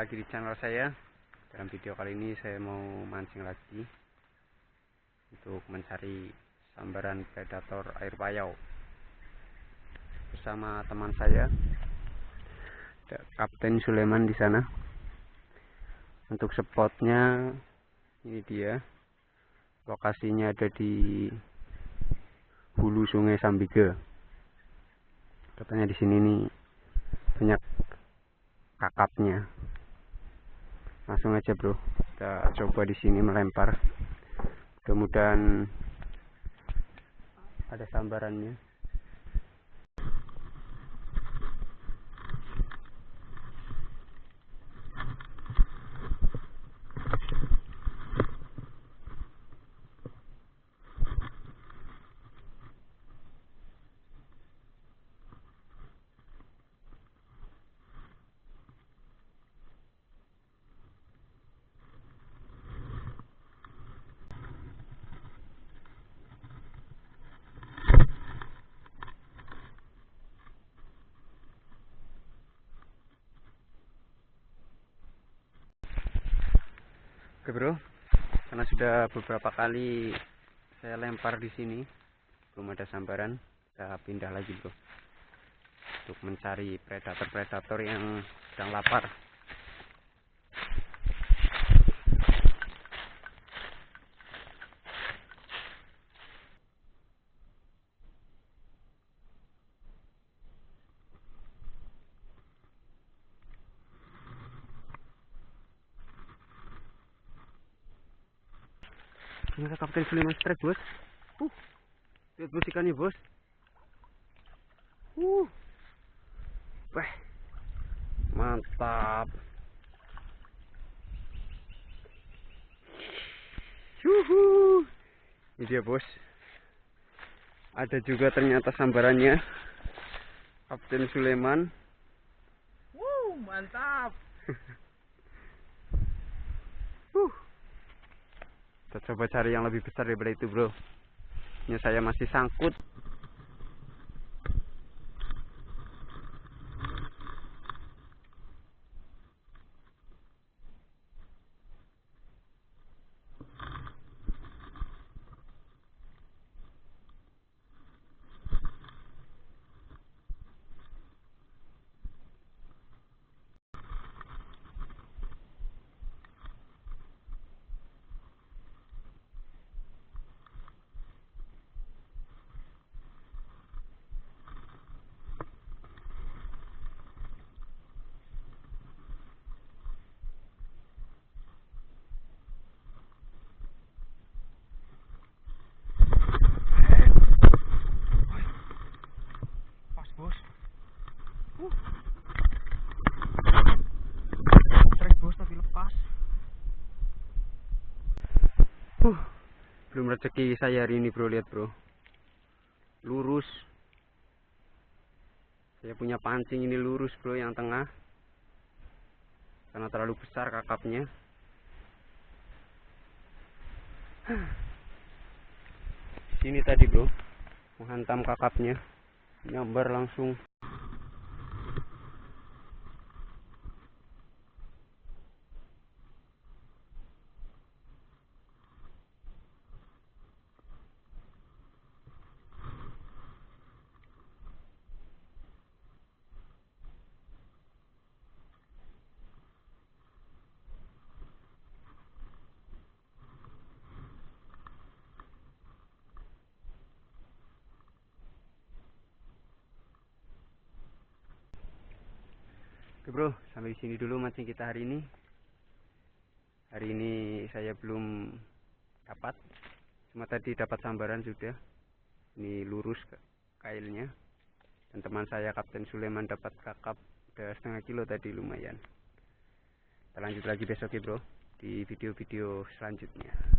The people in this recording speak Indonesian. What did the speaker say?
lagi di channel saya. Dalam video kali ini saya mau mancing lagi untuk mencari sambaran predator air payau bersama teman saya, Kapten Sulaiman di sana. Untuk spotnya ini dia, lokasinya ada di hulu Sungai Sambiga. Katanya di sini nih banyak kakapnya. Langsung aja bro, kita coba di sini melempar. Mudah-mudahan ada sambarannya. Oke bro, karena sudah beberapa kali saya lempar di sini belum ada sambaran, kita pindah lagi bro untuk mencari predator-predator yang sedang lapar. Ternyata Kapten Sulaiman strike bos. Lihat bos ikannya bos. Wah, mantap. Ini dia bos. Ada juga ternyata sambarannya, Kapten Sulaiman. Mantap. Kita coba cari yang lebih besar daripada itu bro. Ini saya masih sangkut. Strike bos tapi lepas. Belum rezeki saya hari ini bro, lihat bro. Lurus. Saya punya pancing ini lurus bro yang tengah. Karena terlalu besar kakapnya. Sini tadi bro, menghantam kakapnya, nyambar langsung. Oke bro, sampai sini dulu mancing kita hari ini. Hari ini saya belum dapat, cuma tadi dapat sambaran sudah. Ini lurus kailnya. Dan teman saya Kapten Sulaiman dapat kakap udah setengah kilo tadi, lumayan. Kita lanjut lagi besok ya bro, di video-video selanjutnya.